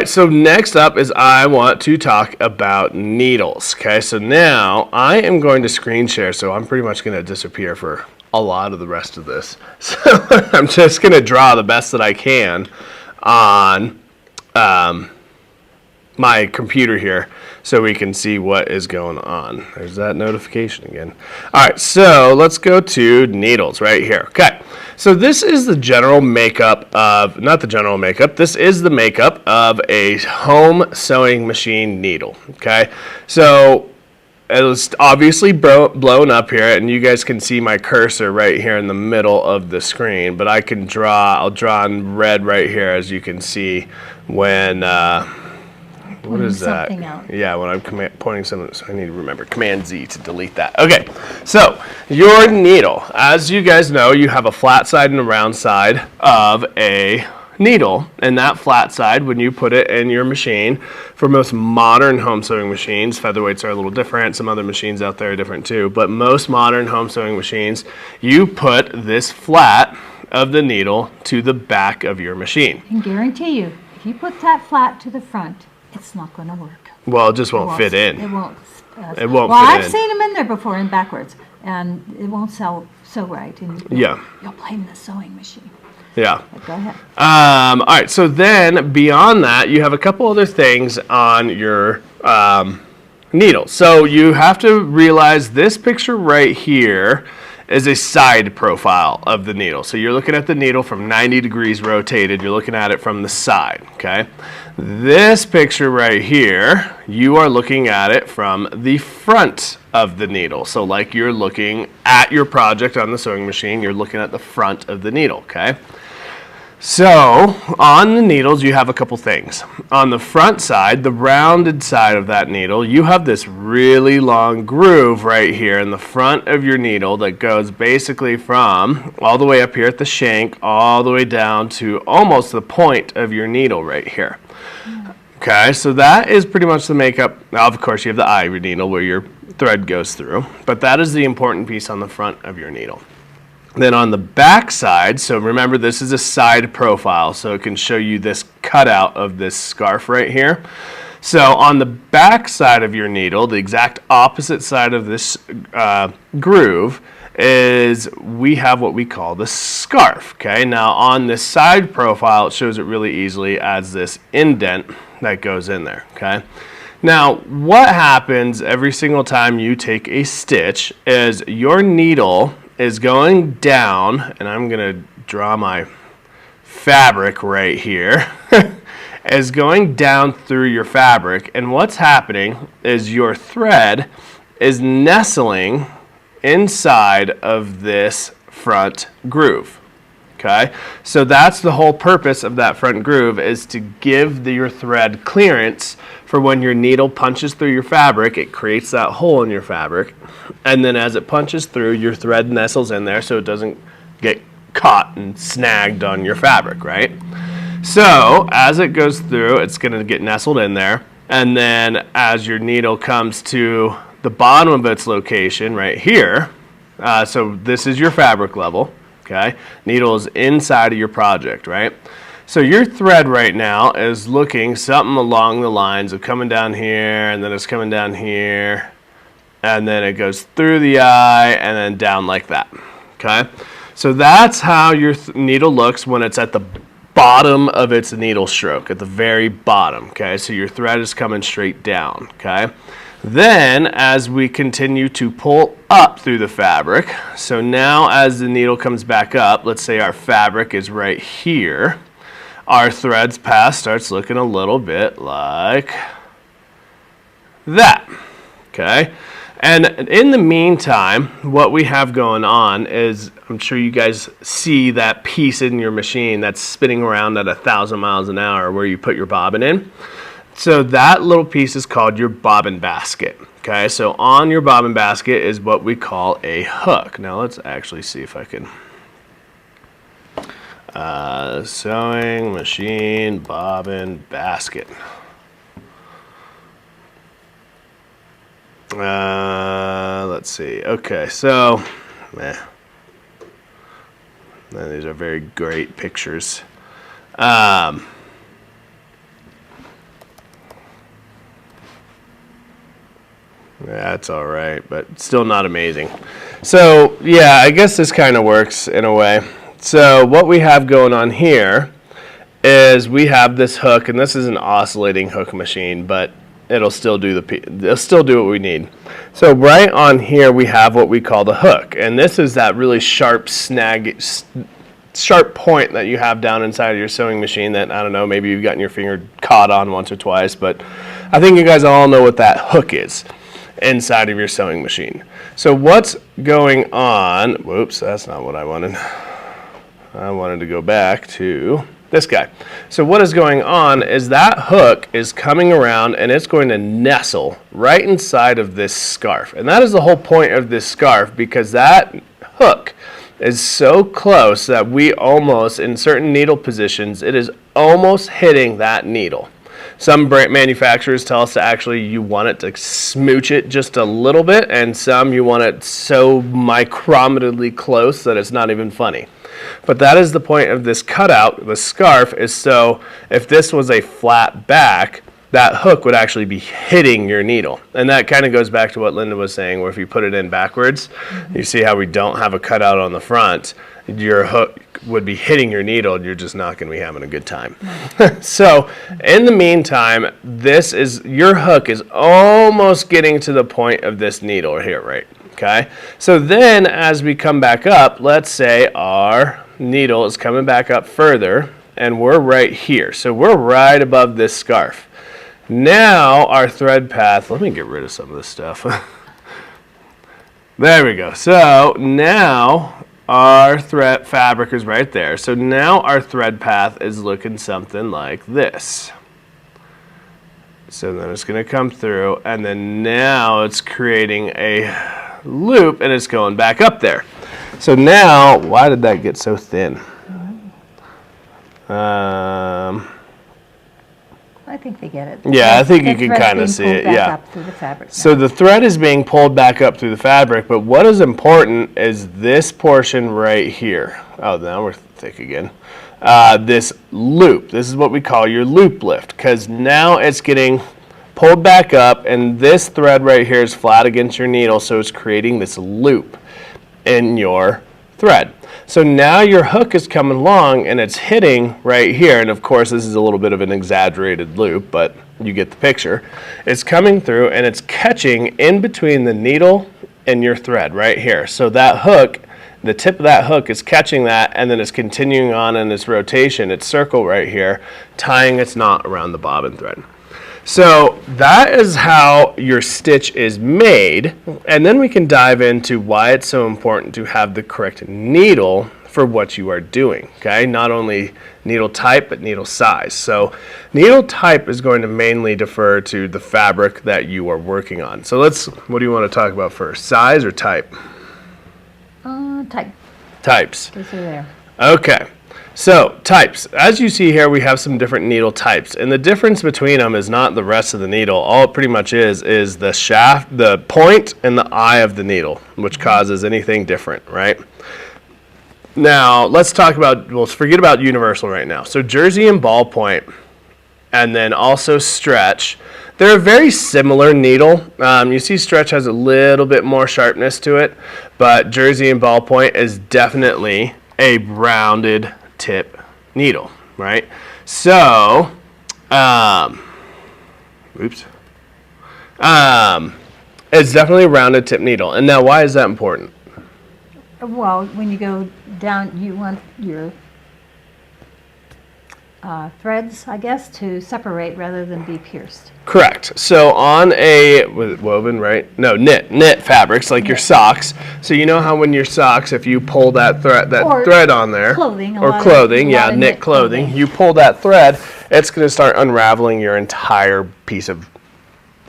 right, so next up is I want to talk about needles. Okay, so now I am going to screen share, so I'm pretty much going to disappear for a lot of the rest of this. So I'm just going to draw the best that I can on my computer here so we can see what is going on. There's that notification again. All right, so let's go to needles right here. Okay, so this is the general makeup of, not the general makeup, this is the makeup of a home sewing machine needle. Okay, so it was obviously blown up here, and you guys can see my cursor right here in the middle of the screen, but I can I'll draw in red right here, as you can see when, what is that? Yeah, when I'm pointing something, so I need to remember Command Z to delete that. Okay, so your needle, as you guys know, you have a flat side and a round side of a needle, and that flat side, when you put it in your machine, for most modern home sewing machines, featherweights are a little different, some other machines out there are different too, but most modern home sewing machines, you put this flat of the needle to the back of your machine. I can guarantee you, if you put that flat to the front, it's not going to work. Well, it just won't fit in. It won't. It won't well, fit I've in. seen them in there before in backwards, and it won't sew right. And Yeah. You'll blame the sewing machine. Yeah. But go ahead. All right, so then beyond that, you have a couple other things on your needle. So you have to realize this picture right here is a side profile of the needle. So you're looking at the needle from 90 degrees rotated. You're looking at it from the side, okay? This picture right here, you are looking at it from the front of the needle. So like you're looking at your project on the sewing machine, you're looking at the front of the needle, okay? So on the needles, you have a couple things. On the front side, the rounded side of that needle, you have this really long groove right here in the front of your needle that goes basically from all the way up here at the shank, all the way down to almost the point of your needle right here. Okay, so that is pretty much the makeup. Now, of course, you have the eye of your needle where your thread goes through, but that is the important piece on the front of your needle. Then on the back side, so remember this is a side profile, so it can show you this cutout of this scarf right here. So on the back side of your needle, the exact opposite side of this groove, is we have what we call the scarf. Okay, now on this side profile, it shows it really easily as this indent that goes in there. Okay. Now, what happens every single time you take a stitch is your needle is going down, and I'm going to draw my fabric right here, is going down through your fabric, and what's happening is your thread is nestling inside of this front groove. Okay, so that's the whole purpose of that front groove, is to give your thread clearance for when your needle punches through your fabric. It creates that hole in your fabric, and then as it punches through, your thread nestles in there so it doesn't get caught and snagged on your fabric, right? So as it goes through, it's going to get nestled in there, and then as your needle comes to the bottom of its location right here, so this is your fabric level. Okay, needle is inside of your project, right? So your thread right now is looking something along the lines of coming down here, and then it's coming down here, and then it goes through the eye, and then down like that. Okay, so that's how your needle looks when it's at the bottom of its needle stroke, at the very bottom. Okay, so your thread is coming straight down. Okay. Then, as we continue to pull up through the fabric, so now as the needle comes back up, let's say our fabric is right here, our thread's path starts looking a little bit like that, okay? And in the meantime, what we have going on is, I'm sure you guys see that piece in your machine that's spinning around at 1,000 miles an hour where you put your bobbin in. So that little piece is called your bobbin basket. Okay, so on your bobbin basket is what we call a hook. Now let's actually see if I can. Sewing machine bobbin basket. Let's see. Okay, so these are very great pictures. That's all right, but still not amazing. So yeah, I guess this kind of works in a way. So what we have going on here is we have this hook, and this is an oscillating hook machine, but it'll still do what we need. So right on here we have what we call the hook, and this is that really sharp sharp point that you have down inside of your sewing machine that, I don't know, maybe you've gotten your finger caught on once or twice, but I think you guys all know what that hook is inside of your sewing machine. So what's going on, whoops, that's not what I wanted. I wanted to go back to this guy. So what is going on is that hook is coming around and it's going to nestle right inside of this scarf. And that is the whole point of this scarf, because that hook is so close that we almost, in certain needle positions, it is almost hitting that needle. Some brand manufacturers tell us to actually you want it to smooch it just a little bit, and some you want it so micrometerly close that it's not even funny. But that is the point of this cutout, the scarf, is so if this was a flat back, that hook would actually be hitting your needle. And that kind of goes back to what Linda was saying, where if you put it in backwards, you see how we don't have a cutout on the front, your hook would be hitting your needle and you're just not going to be having a good time. So in the meantime, your hook is almost getting to the point of this needle here, right? Okay. So then as we come back up, let's say our needle is coming back up further and we're right here. So we're right above this scarf. Now our thread path, let me get rid of some of this stuff. There we go. So now our thread fabric is right there. So now our thread path is looking something like this. So then it's going to come through, and then now it's creating a loop and it's going back up there. So now, why did that get so thin? I think they get it. Yeah, I think you can kind of see it. Yeah. Up through the fabric So the thread is being pulled back up through the fabric, but what is important is this portion right here. Oh, now we're thick again. This loop. This is what we call your loop lift, because now it's getting pulled back up, and this thread right here is flat against your needle, so it's creating this loop in your thread. So now your hook is coming along and it's hitting right here, and of course this is a little bit of an exaggerated loop, but you get the picture. It's coming through and it's catching in between the needle and your thread right here. So that hook, the tip of that hook is catching that, and then it's continuing on in its rotation, its circle right here, tying its knot around the bobbin thread. So that is how your stitch is made, and then we can dive into why it's so important to have the correct needle for what you are doing, okay? Not only needle type, but needle size. So needle type is going to mainly defer to the fabric that you are working on. So what do you want to talk about first, size or type? Type. Types. Those are there. Okay. So types, as you see here, we have some different needle types, and the difference between them is not the rest of the needle. All it pretty much is the shaft, the point, and the eye of the needle, which causes anything different, right? Now let's talk about, well, forget about universal right now. So jersey and ballpoint, and then also stretch. They're a very similar needle. You see stretch has a little bit more sharpness to it, but jersey and ballpoint is definitely a rounded tip needle, right? So, it's definitely a rounded tip needle. And now, why is that important? Well, when you go down, you want your threads, I guess, to separate rather than be pierced. Correct. So on a woven, right? No, knit fabrics like your socks. So you know how when your socks, if you pull that thread on there, clothing, knit clothing, you pull that thread, it's going to start unraveling your entire piece of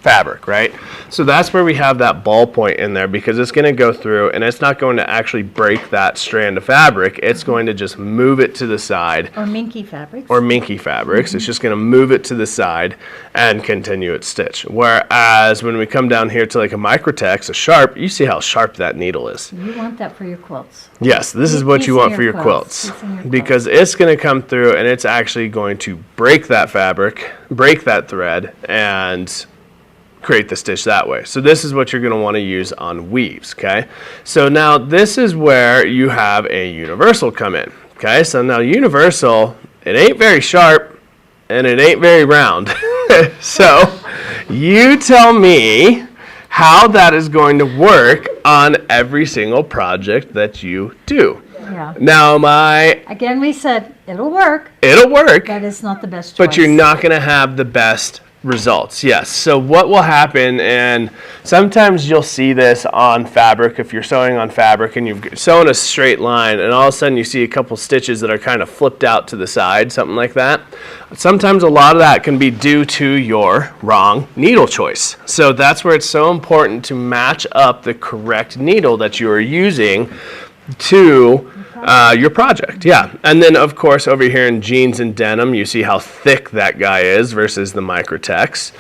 fabric, right? So that's where we have that ballpoint in there, because it's going to go through and it's not going to actually break that strand of fabric. It's going to just move it to the side. Or minky fabrics. It's just going to move it to the side and continue its stitch. Whereas when we come down here to like a Microtex, a sharp, you see how sharp that needle is. You want that for your quilts. Yes, this is what you want for your quilts. Because it's going to come through and it's actually going to break that fabric, break that thread, and create the stitch that way. So this is what you're going to want to use on weaves, okay? So now this is where you have a universal come in, okay? So now universal, it ain't very sharp and it ain't very round. So you tell me how that is going to work on every single project that you do. Yeah. Now Again, we said it'll work, it'll work, but it's not the best choice. but you're not going to have the best results. Yes. So what will happen, and sometimes you'll see this on fabric, if you're sewing on fabric and you've sewn a straight line and all of a sudden you see a couple stitches that are kind of flipped out to the side, something like that. Sometimes a lot of that can be due to your wrong needle choice. So that's where it's so important to match up the correct needle that you are using to your project. Yeah. And then of course over here in jeans and denim, you see how thick that guy is versus the Microtex,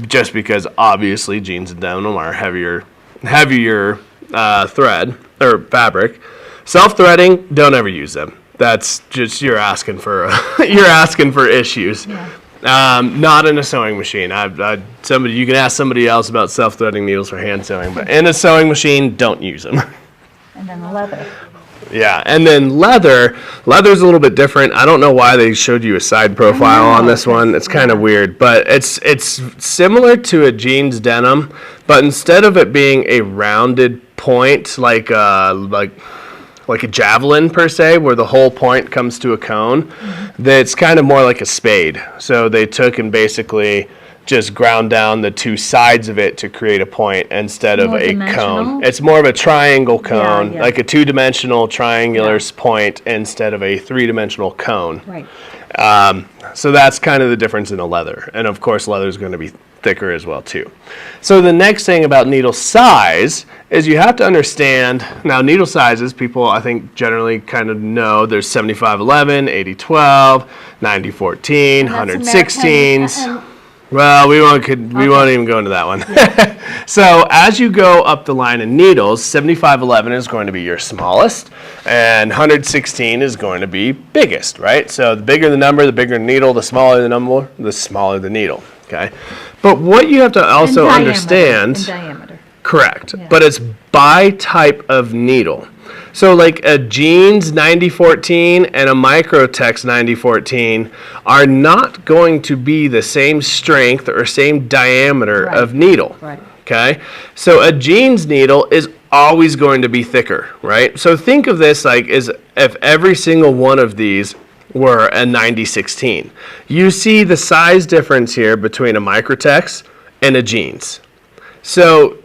just because obviously jeans and denim are heavier thread or fabric. Self-threading, don't ever use them. That's just, you're asking for issues. Yeah. Not in a sewing machine. You can ask somebody else about self-threading needles for hand sewing, but in a sewing machine, don't use them. And then the leather. Yeah, and then leather's a little bit different. I don't know why they showed you a side profile on this one. It's kind of weird, but it's similar to a jeans denim, but instead of it being a rounded point like a javelin per se, where the whole point comes to a cone, it's kind of more like a spade. So they took and basically just ground down the two sides of it to create a point instead of More a dimensional? cone. It's more of a triangle cone, yeah. like a two-dimensional triangular point instead of a three-dimensional cone. Right. So that's kind of the difference in the leather. And of course, leather is going to be thicker as well too. So the next thing about needle size is you have to understand, now needle sizes, people I think generally kind of know there's 7511, 8012, 9014, 116s. Well, we won't even go into that one. So as you go up the line in needles, 7511 is going to be your smallest, and 116 is going to be biggest, right? So the bigger the number, the bigger the needle, the smaller the number, the smaller the needle, okay? But what you have to also understand... In diameter. Correct, Yeah. but it's by type of needle. So like a jeans 9014 and a Microtex 9014 are not going to be the same strength or same diameter of needle. Right. Okay? So a jeans needle is always going to be thicker, right? So think of this like as if every single one of these were a 9016. You see the size difference here between a Microtex and a jeans. So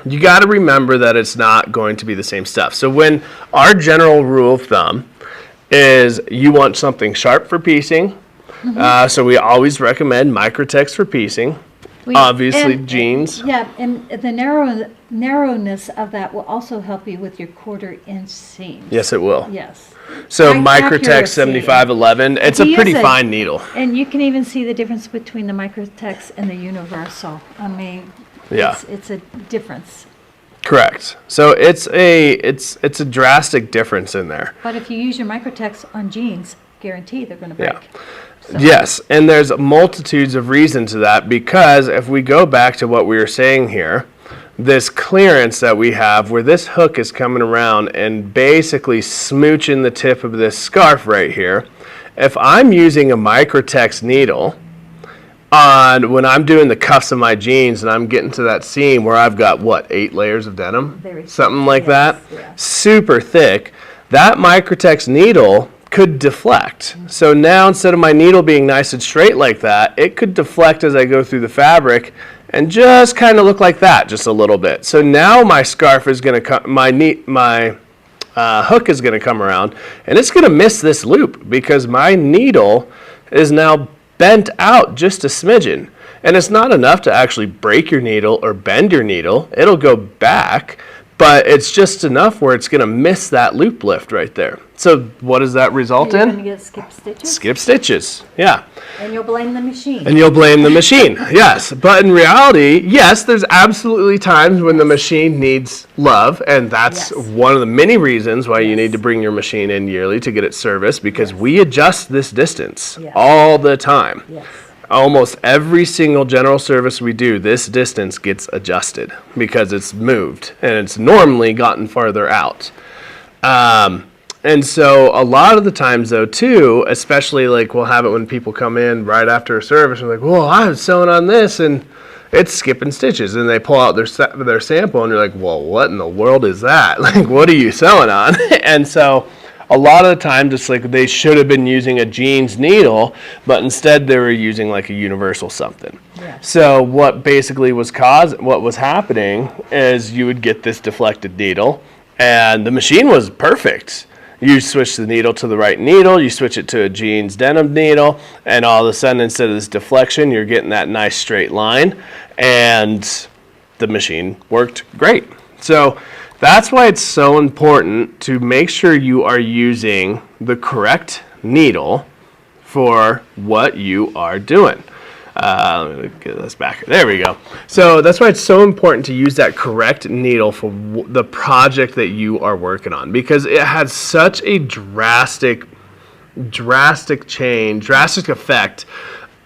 you got to remember that it's not going to be the same stuff. So when our general rule of thumb is you want something sharp for piecing, so we always recommend Microtex for piecing. Obviously, jeans. Yeah, and the narrowness of that will also help you with your 1/4 inch seams. Yes, it will. Yes. So Accuracy. Microtex 7511, it's a If you pretty use fine needle. And you can even see the difference between the Microtex and the Universal. I mean, Yeah. it's a difference. Correct. So it's a drastic difference in there. But if you use your Microtex on jeans, guarantee they're going to break. Yeah. Yes, and there's multitudes of reasons to that, because if we go back to what we were saying here, this clearance that we have where this hook is coming around and basically smooching the tip of this scarf right here, if I'm using a Microtex needle when I'm doing the cuffs of my jeans and I'm getting to that seam where I've got, 8 layers of denim? Something like that. Yeah. Super thick. That Microtex needle could deflect. So now instead of my needle being nice and straight like that, it could deflect as I go through the fabric and just kind of look like that just a little bit. So now my scarf is going to come, my hook is going to come around and it's going to miss this loop because my needle is now bent out just a smidgen. And it's not enough to actually break your needle or bend your needle. It'll go back, but it's just enough where it's going to miss that loop lift right there. So what does that result You're in? going to get skip stitches. Skip stitches, yeah. And you'll blame the machine. And you'll blame the machine, yes. But in reality, yes, there's absolutely times when the machine needs love, and that's Yes. one of the many reasons why you need to bring your machine in yearly to get it serviced, because we adjust this distance Yes. all the time. Yes. almost every single general service we do, this distance gets adjusted because it's moved and it's normally gotten farther out. And so a lot of the times though too, especially like we'll have it when people come in right after a service and they're like, well, I was sewing on this and it's skipping stitches, and they pull out their sample and you're like, well, what in the world is that? Like, what are you sewing on? And so a lot of the time, just like they should have been using a jeans needle, but instead they were using like a universal something. Yeah. So what basically what was happening is you would get this deflected needle, and the machine was perfect. You switch the needle to the right needle, you switch it to a jeans denim needle, and all of a sudden, instead of this deflection, you're getting that nice straight line, and the machine worked great. So that's why it's so important to make sure you are using the correct needle for what you are doing. Let me get this back. There we go. So that's why it's so important to use that correct needle for the project that you are working on, because it has such a drastic effect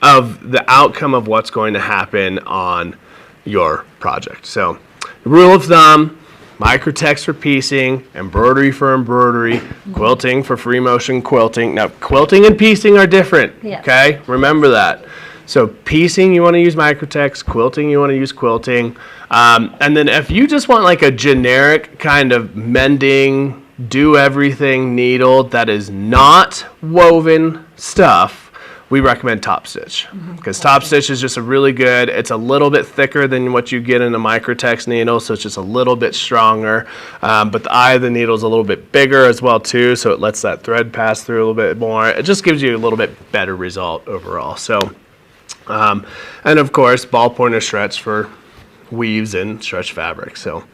of the outcome of what's going to happen on your project. So, rule of thumb: Microtex for piecing, embroidery for embroidery, quilting for free motion quilting. Now, quilting and piecing are different. Yeah. Okay, remember that. So piecing, you want to use Microtex. Quilting, you want to use quilting. And then if you just want like a generic kind of mending, do everything needle that is not woven stuff, we recommend Top Stitch, because Top Stitch is just a really good. It's a little bit thicker than what you get in a Microtex needle, so it's just a little bit stronger. But the eye of the needle is a little bit bigger as well too, so it lets that thread pass through a little bit more. It just gives you a little bit better result overall. So. And of course, ball pointer stretch for weaves and stretch fabric. So,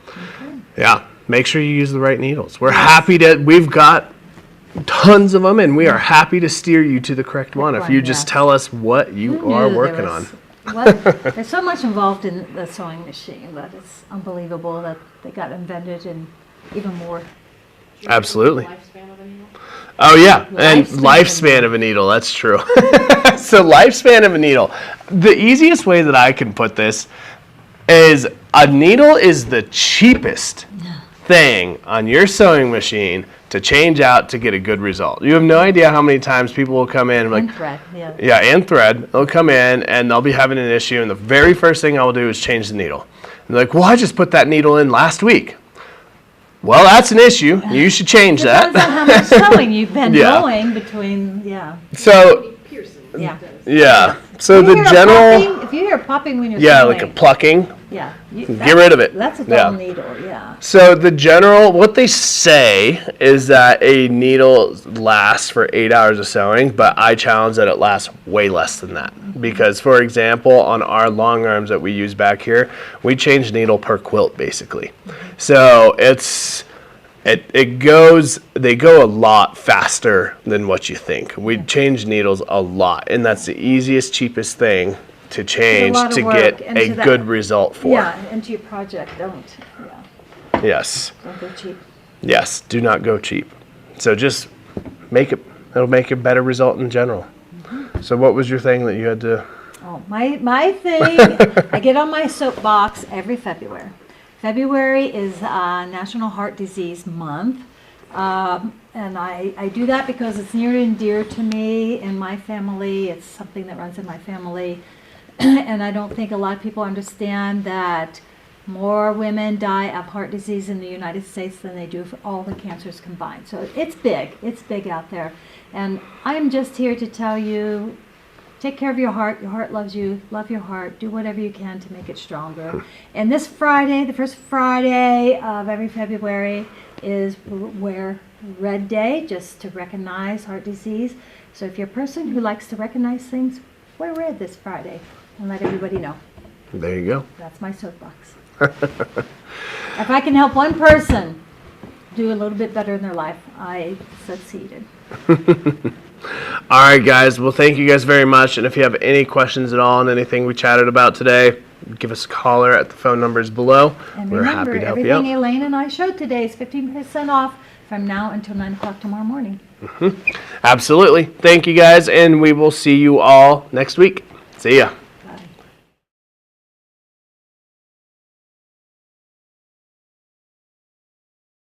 yeah, make sure you use the right needles. We've got tons of them, and we are happy to steer you to the correct one if you just tell us what you are working on. There's so much involved in the sewing machine that it's unbelievable that they got invented, and even more. Absolutely. Lifespan of a needle? Oh yeah, and Lifespan lifespan of a needle, that's true. So lifespan of a needle. The easiest way that I can put this is a needle is the cheapest thing on your sewing machine to change out to get a good result. You have no idea how many times people will come in and And like, thread, yeah. yeah, and thread. They'll come in and they'll be having an issue, and the very first thing I'll do is change the needle. And they're like, well, I just put that needle in last week. Well, that's an issue. You should change that. Depends on how much sewing you've been Yeah. doing between, yeah. So, Pearson. Yeah. yeah. So If you the hear a general, popping- if you hear popping when you're yeah, sewing, like a plucking. yeah, Get rid of it. That's a Yeah. dull needle, yeah. So the general, what they say is that a needle lasts for 8 hours of sewing, but I challenge that it lasts way less than that. Because, for example, on our long arms that we use back here, we change needle per quilt, basically. So they go a lot faster than what you think. We change needles a lot, and that's the easiest, cheapest thing to change lot of to work get into a that. good result for. Yeah, into your project, don't Yes. go cheap. Yes, do not go cheap. So just it'll make a better result in general. So what was your thing that you had to? Oh, my thing, I get on my soapbox every February. February is National Heart Disease Month. And I do that because it's near and dear to me and my family. It's something that runs in my family. And I don't think a lot of people understand that more women die of heart disease in the United States than they do for all the cancers combined. So it's big out there. And I'm just here to tell you, take care of your heart loves you, love your heart, do whatever you can to make it stronger. And this Friday, the first Friday of every February, is Wear Red Day, just to recognize heart disease. So if you're a person who likes to recognize things, wear red this Friday and let everybody know. There you go. That's my soapbox. If I can help one person do a little bit better in their life, I succeeded. All right, guys. Well, thank you guys very much. And if you have any questions at all on anything we chatted about today, give us a caller at the phone numbers below. And We're remember, happy to help you everything out. Elaine and I showed today is 15% off from now until 9 o'clock tomorrow morning. Absolutely. Thank you guys, and we will see you all next week. See ya.